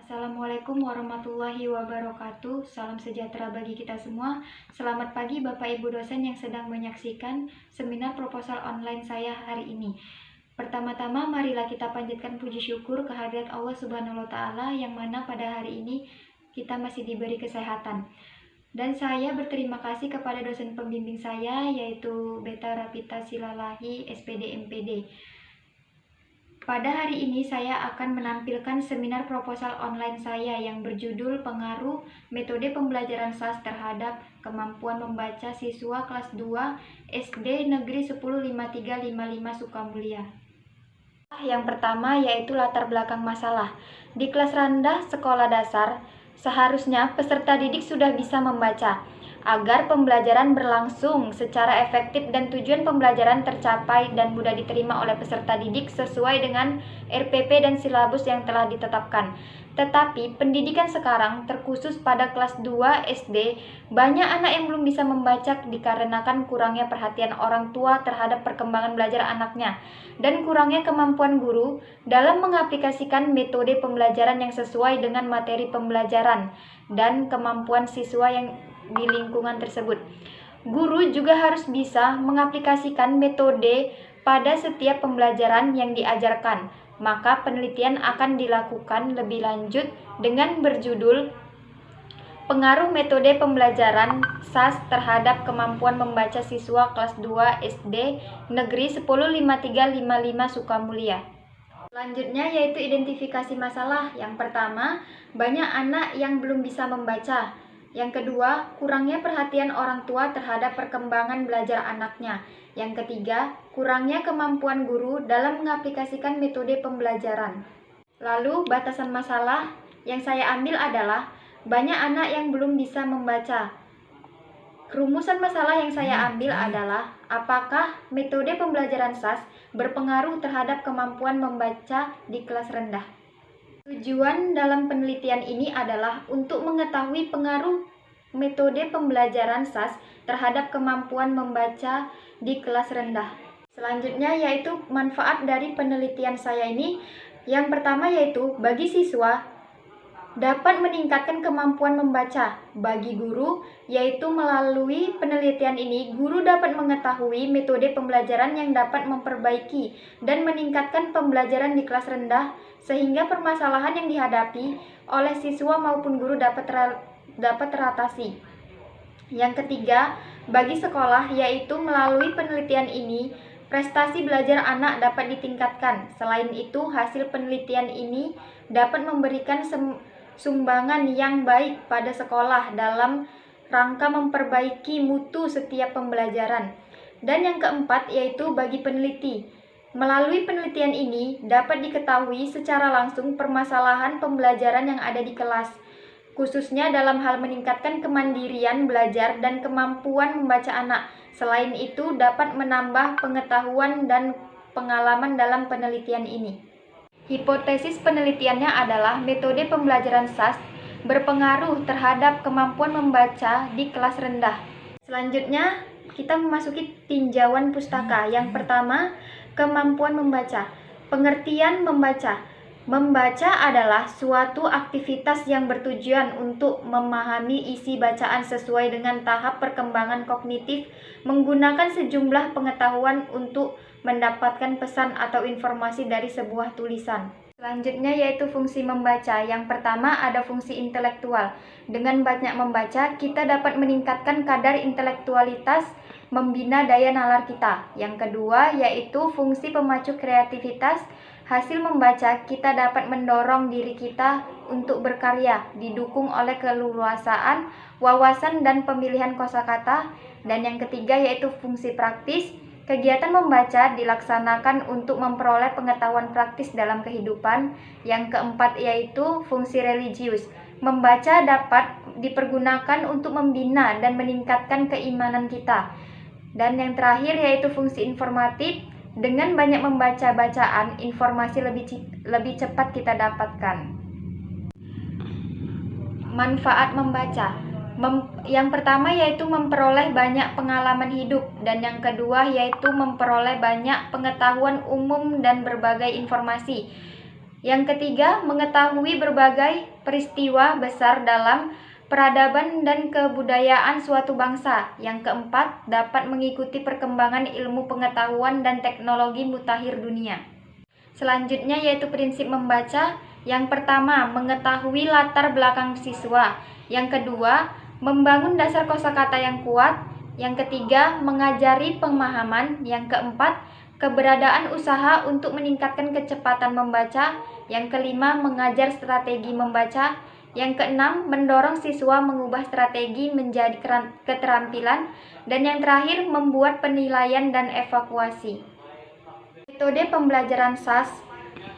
Assalamualaikum warahmatullahi wabarakatuh. Salam sejahtera bagi kita semua. Selamat pagi Bapak Ibu dosen yang sedang menyaksikan seminar proposal online saya hari ini. Pertama-tama marilah kita panjatkan puji syukur kehadirat Allah Subhanahu wa taala yang mana pada hari ini kita masih diberi kesehatan. Dan saya berterima kasih kepada dosen pembimbing saya yaitu Beta Rapita Silalahi SPD MPD. Pada hari ini saya akan menampilkan seminar proposal online saya yang berjudul Pengaruh Metode Pembelajaran SAS terhadap Kemampuan Membaca Siswa Kelas 2 SD Negeri 105355 Sukamulya. Yang pertama yaitu latar belakang masalah. Di kelas rendah sekolah dasar, seharusnya peserta didik sudah bisa membaca agar pembelajaran berlangsung secara efektif dan tujuan pembelajaran tercapai dan mudah diterima oleh peserta didik sesuai dengan RPP dan silabus yang telah ditetapkan. Tetapi pendidikan sekarang terkhusus pada kelas 2 SD, banyak anak yang belum bisa membaca dikarenakan kurangnya perhatian orang tua terhadap perkembangan belajar anaknya dan kurangnya kemampuan guru dalam mengaplikasikan metode pembelajaran yang sesuai dengan materi pembelajaran dan kemampuan siswa yang di lingkungan tersebut. Guru juga harus bisa mengaplikasikan metode pada setiap pembelajaran yang diajarkan. Maka penelitian akan dilakukan lebih lanjut dengan berjudul Pengaruh Metode Pembelajaran SAS terhadap Kemampuan Membaca Siswa Kelas 2 SD Negeri 105355 Sukamulya. Selanjutnya yaitu identifikasi masalah. Yang pertama, banyak anak yang belum bisa membaca. Yang kedua, kurangnya perhatian orang tua terhadap perkembangan belajar anaknya. Yang ketiga, kurangnya kemampuan guru dalam mengaplikasikan metode pembelajaran. Lalu, batasan masalah yang saya ambil adalah banyak anak yang belum bisa membaca. Rumusan masalah yang saya ambil adalah apakah metode pembelajaran SAS berpengaruh terhadap kemampuan membaca di kelas rendah. Tujuan dalam penelitian ini adalah untuk mengetahui pengaruh metode pembelajaran SAS terhadap kemampuan membaca di kelas rendah. Selanjutnya yaitu manfaat dari penelitian saya ini. Yang pertama yaitu bagi siswa dapat meningkatkan kemampuan membaca. Bagi guru, yaitu melalui penelitian ini, guru dapat mengetahui metode pembelajaran yang dapat memperbaiki dan meningkatkan pembelajaran di kelas rendah, sehingga permasalahan yang dihadapi oleh siswa maupun guru dapat teratasi. Yang ketiga, bagi sekolah, yaitu melalui penelitian ini, prestasi belajar anak dapat ditingkatkan. Selain itu, hasil penelitian ini dapat memberikan sumbangan yang baik pada sekolah dalam rangka memperbaiki mutu setiap pembelajaran. Dan yang keempat yaitu bagi peneliti. Melalui penelitian ini dapat diketahui secara langsung permasalahan pembelajaran yang ada di kelas, khususnya dalam hal meningkatkan kemandirian belajar dan kemampuan membaca anak. Selain itu dapat menambah pengetahuan dan pengalaman dalam penelitian ini. Hipotesis penelitiannya adalah metode pembelajaran SAS berpengaruh terhadap kemampuan membaca di kelas rendah. Selanjutnya, kita memasuki tinjauan pustaka. Yang pertama, kemampuan membaca. Pengertian membaca. Membaca adalah suatu aktivitas yang bertujuan untuk memahami isi bacaan sesuai dengan tahap perkembangan kognitif, menggunakan sejumlah pengetahuan untuk mendapatkan pesan atau informasi dari sebuah tulisan. Selanjutnya yaitu fungsi membaca. Yang pertama ada fungsi intelektual. Dengan banyak membaca, kita dapat meningkatkan kadar intelektualitas, membina daya nalar kita. Yang kedua yaitu fungsi pemacu kreativitas. Hasil membaca, kita dapat mendorong diri kita untuk berkarya, didukung oleh keleluasaan, wawasan, dan pemilihan kosakata. Dan yang ketiga yaitu fungsi praktis. Kegiatan membaca dilaksanakan untuk memperoleh pengetahuan praktis dalam kehidupan. Yang keempat yaitu fungsi religius. Membaca dapat dipergunakan untuk membina dan meningkatkan keimanan kita. Dan yang terakhir yaitu fungsi informatif. Dengan banyak membaca bacaan, informasi lebih cepat kita dapatkan. Manfaat membaca. Yang pertama yaitu memperoleh banyak pengalaman hidup, dan yang kedua yaitu memperoleh banyak pengetahuan umum dan berbagai informasi. Yang ketiga, mengetahui berbagai peristiwa besar dalam peradaban dan kebudayaan suatu bangsa. Yang keempat, dapat mengikuti perkembangan ilmu pengetahuan dan teknologi mutakhir dunia. Selanjutnya yaitu prinsip membaca. Yang pertama, mengetahui latar belakang siswa. Yang kedua, membangun dasar kosakata yang kuat. Yang ketiga, mengajari pemahaman. Yang keempat, keberadaan usaha untuk meningkatkan kecepatan membaca. Yang kelima, mengajar strategi membaca. Yang keenam, mendorong siswa mengubah strategi menjadi keterampilan. Dan yang terakhir, membuat penilaian dan evaluasi. Metode pembelajaran SAS.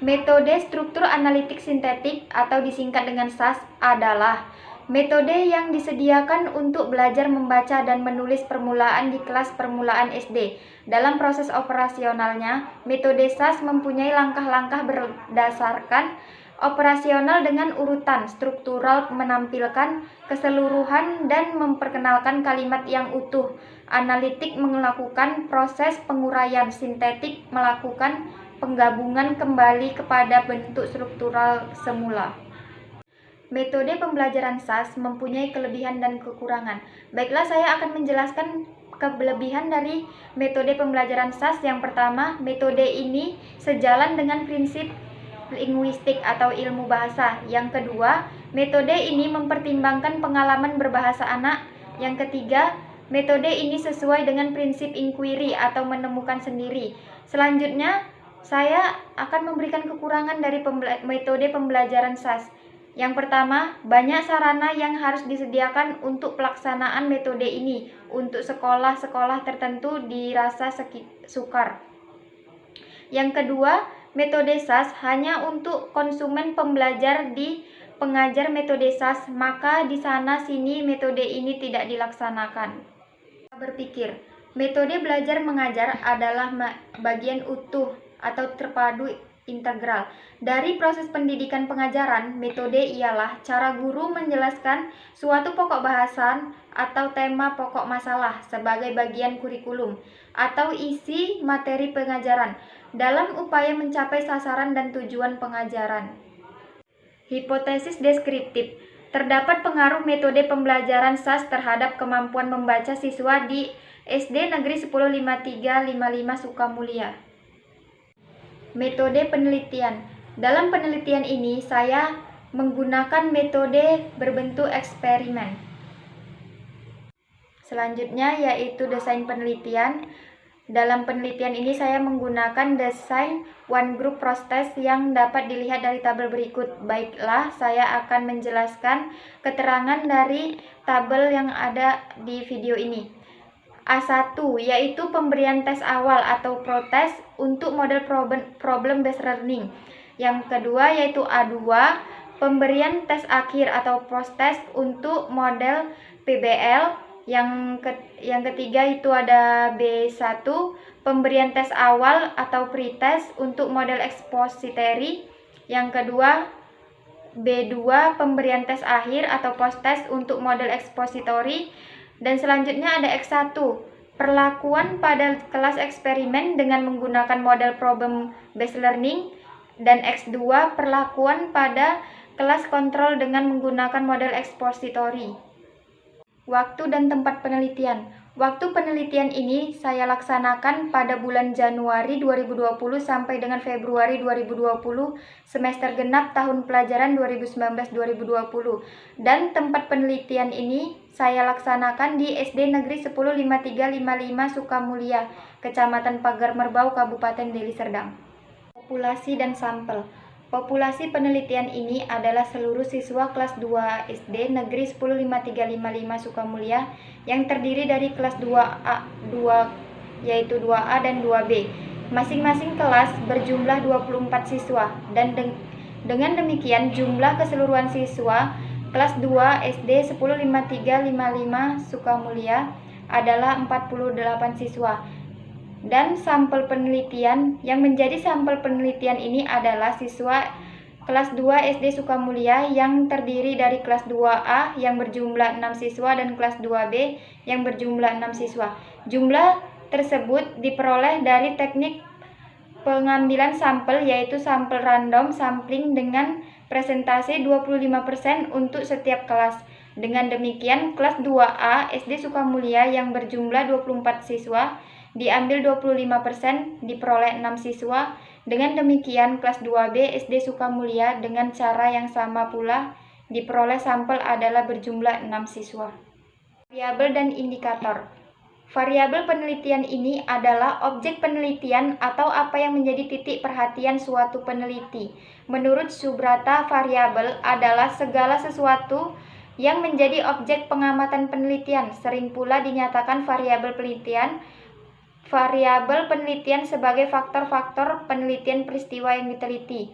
Metode struktur analitik sintetik atau disingkat dengan SAS adalah metode yang disediakan untuk belajar membaca dan menulis permulaan di kelas permulaan SD. Dalam proses operasionalnya, metode SAS mempunyai langkah-langkah berdasarkan operasional dengan urutan struktural, menampilkan keseluruhan dan memperkenalkan kalimat yang utuh. Analitik melakukan proses penguraian, sintetik melakukan penggabungan kembali kepada bentuk struktural semula. Metode pembelajaran SAS mempunyai kelebihan dan kekurangan. Baiklah, saya akan menjelaskan kelebihan dari metode pembelajaran SAS. Yang pertama, metode ini sejalan dengan prinsip linguistik atau ilmu bahasa. Yang kedua, metode ini mempertimbangkan pengalaman berbahasa anak. Yang ketiga, metode ini sesuai dengan prinsip inquiry atau menemukan sendiri. Selanjutnya, saya akan memberikan kekurangan dari metode pembelajaran SAS. Yang pertama, banyak sarana yang harus disediakan untuk pelaksanaan metode ini. Untuk sekolah-sekolah tertentu dirasa sukar. Yang kedua, metode SAS hanya untuk konsumen pembelajar di pengajar metode SAS, maka di sana-sini metode ini tidak dilaksanakan. Berpikir, metode belajar mengajar adalah bagian utuh atau terpadu integral dari proses pendidikan pengajaran. Metode ialah cara guru menjelaskan suatu pokok bahasan atau tema pokok masalah sebagai bagian kurikulum atau isi materi pengajaran dalam upaya mencapai sasaran dan tujuan pengajaran. Hipotesis deskriptif. Terdapat pengaruh metode pembelajaran SAS terhadap kemampuan membaca siswa di SD Negeri 105355 Sukamulya. Metode penelitian. Dalam penelitian ini saya menggunakan metode berbentuk eksperimen. Selanjutnya yaitu desain penelitian. Dalam penelitian ini saya menggunakan desain one group process yang dapat dilihat dari tabel berikut. Baiklah, saya akan menjelaskan keterangan dari tabel yang ada di video ini. A1 yaitu pemberian tes awal atau protest untuk model problem based learning. Yang kedua yaitu A2, pemberian tes akhir atau post test untuk model PBL. Yang ketiga itu ada B1, pemberian tes awal atau pretest untuk model expository. Yang kedua B2, pemberian tes akhir atau post test untuk model expository. Dan selanjutnya ada X1, perlakuan pada kelas eksperimen dengan menggunakan model problem based learning. Dan X2, perlakuan pada kelas kontrol dengan menggunakan model expository. Waktu dan tempat penelitian. Waktu penelitian ini saya laksanakan pada bulan Januari 2020 sampai dengan Februari 2020, semester genap tahun pelajaran 2019-2020. Dan tempat penelitian ini saya laksanakan di SD Negeri 105355 Sukamulya, Kecamatan Pagar Merbau, Kabupaten Deli Serdang. Populasi dan sampel. Populasi penelitian ini adalah seluruh siswa kelas 2 SD Negeri 105355 Sukamulya yang terdiri dari kelas 2A, yaitu 2A dan 2B. Masing-masing kelas berjumlah 24 siswa dan dengan demikian jumlah keseluruhan siswa kelas 2 SD 105355 Sukamulya adalah 48 siswa. Dan sampel penelitian yang menjadi sampel penelitian ini adalah siswa kelas 2 SD Sukamulya yang terdiri dari kelas 2A yang berjumlah 6 siswa dan kelas 2B yang berjumlah 6 siswa. Jumlah tersebut diperoleh dari teknik pengambilan sampel yaitu sampel random sampling dengan presentase 25% untuk setiap kelas. Dengan demikian, kelas 2A SD Sukamulya yang berjumlah 24 siswa diambil 25%, diperoleh 6 siswa. Dengan demikian, kelas 2B SD Sukamulya dengan cara yang sama pula diperoleh sampel adalah berjumlah 6 siswa. Variabel dan indikator. Variabel penelitian ini adalah objek penelitian atau apa yang menjadi titik perhatian suatu peneliti. Menurut Subrata, variabel adalah segala sesuatu yang menjadi objek pengamatan penelitian. Sering pula dinyatakan variabel penelitian sebagai faktor-faktor penelitian peristiwa yang diteliti.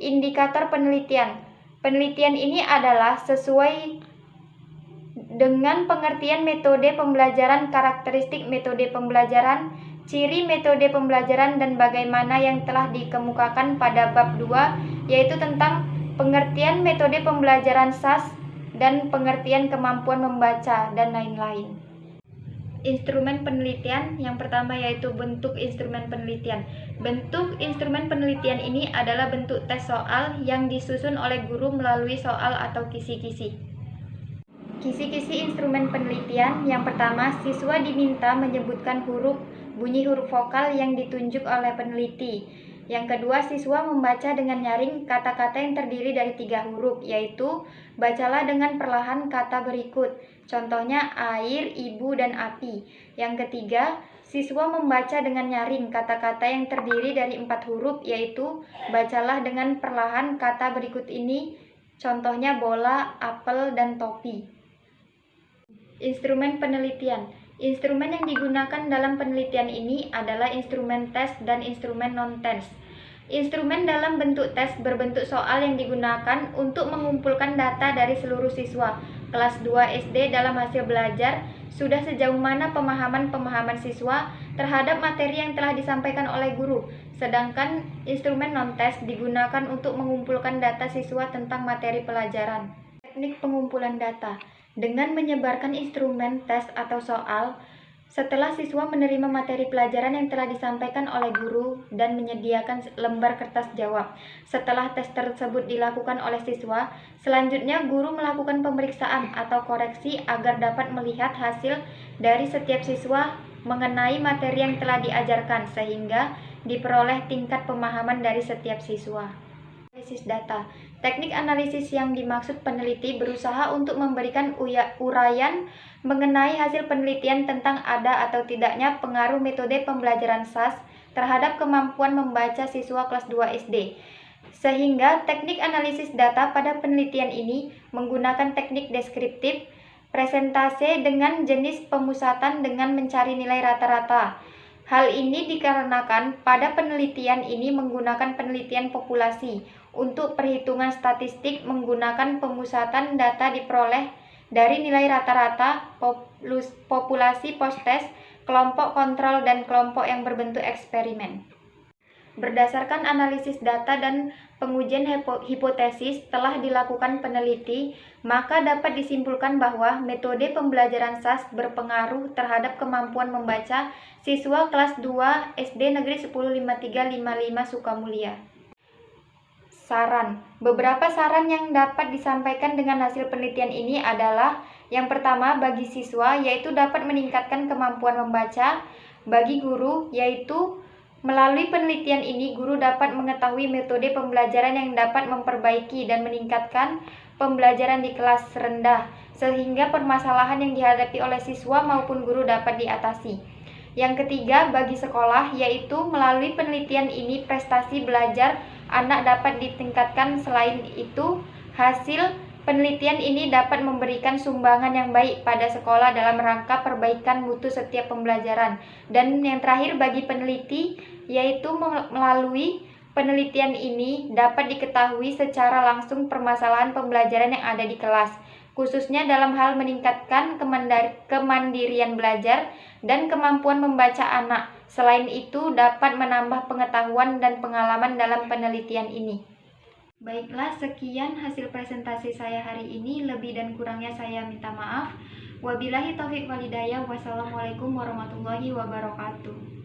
Indikator penelitian. Penelitian ini adalah sesuai dengan pengertian metode pembelajaran, karakteristik metode pembelajaran, ciri metode pembelajaran, dan bagaimana yang telah dikemukakan pada bab 2, yaitu tentang pengertian metode pembelajaran SAS dan pengertian kemampuan membaca, dan lain-lain. Instrumen penelitian yang pertama yaitu bentuk instrumen penelitian. Bentuk instrumen penelitian ini adalah bentuk tes soal yang disusun oleh guru melalui soal atau kisi-kisi. Kisi-kisi instrumen penelitian. Yang pertama, siswa diminta menyebutkan bunyi huruf vokal yang ditunjuk oleh peneliti. Yang kedua, siswa membaca dengan nyaring kata-kata yang terdiri dari 3 huruf, yaitu bacalah dengan perlahan kata berikut. Contohnya air, ibu, dan api. Yang ketiga, siswa membaca dengan nyaring kata-kata yang terdiri dari 4 huruf, yaitu bacalah dengan perlahan kata berikut ini. Contohnya bola, apel, dan topi. Instrumen penelitian. Instrumen yang digunakan dalam penelitian ini adalah instrumen tes dan instrumen non-tes. Instrumen dalam bentuk tes berbentuk soal yang digunakan untuk mengumpulkan data dari seluruh siswa kelas 2 SD dalam hasil belajar, sudah sejauh mana pemahaman siswa terhadap materi yang telah disampaikan oleh guru. Sedangkan instrumen non-tes digunakan untuk mengumpulkan data siswa tentang materi pelajaran. Teknik pengumpulan data. Dengan menyebarkan instrumen tes atau soal, setelah siswa menerima materi pelajaran yang telah disampaikan oleh guru dan menyediakan lembar kertas jawab. Setelah tes tersebut dilakukan oleh siswa, selanjutnya guru melakukan pemeriksaan atau koreksi agar dapat melihat hasil dari setiap siswa mengenai materi yang telah diajarkan, sehingga diperoleh tingkat pemahaman dari setiap siswa. Analisis data. Teknik analisis yang dimaksud peneliti berusaha untuk memberikan uraian mengenai hasil penelitian tentang ada atau tidaknya pengaruh metode pembelajaran SAS terhadap kemampuan membaca siswa kelas 2 SD. Sehingga teknik analisis data pada penelitian ini menggunakan teknik deskriptif, presentase dengan jenis pemusatan dengan mencari nilai rata-rata. Hal ini dikarenakan pada penelitian ini menggunakan penelitian populasi. Untuk perhitungan statistik menggunakan pemusatan data diperoleh dari nilai rata-rata populasi post-test, kelompok kontrol, dan kelompok yang berbentuk eksperimen. Berdasarkan analisis data dan pengujian hipotesis telah dilakukan peneliti, maka dapat disimpulkan bahwa metode pembelajaran SAS berpengaruh terhadap kemampuan membaca siswa kelas 2 SD Negeri 105355 Sukamulya. Saran. Beberapa saran yang dapat disampaikan dengan hasil penelitian ini adalah: yang pertama, bagi siswa yaitu dapat meningkatkan kemampuan membaca. Bagi guru yaitu melalui penelitian ini guru dapat mengetahui metode pembelajaran yang dapat memperbaiki dan meningkatkan pembelajaran di kelas rendah, sehingga permasalahan yang dihadapi oleh siswa maupun guru dapat diatasi. Yang ketiga, bagi sekolah yaitu melalui penelitian ini prestasi belajar anak dapat ditingkatkan. Selain itu, hasil penelitian ini dapat memberikan sumbangan yang baik pada sekolah dalam rangka perbaikan mutu setiap pembelajaran. Dan yang terakhir, bagi peneliti yaitu melalui penelitian ini dapat diketahui secara langsung permasalahan pembelajaran yang ada di kelas, khususnya dalam hal meningkatkan kemandirian belajar dan kemampuan membaca anak. Selain itu, dapat menambah pengetahuan dan pengalaman dalam penelitian ini. Baiklah, sekian hasil presentasi saya hari ini. Lebih dan kurangnya saya minta maaf. Wabillahi taufiq walhidayah. Wassalamualaikum warahmatullahi wabarakatuh.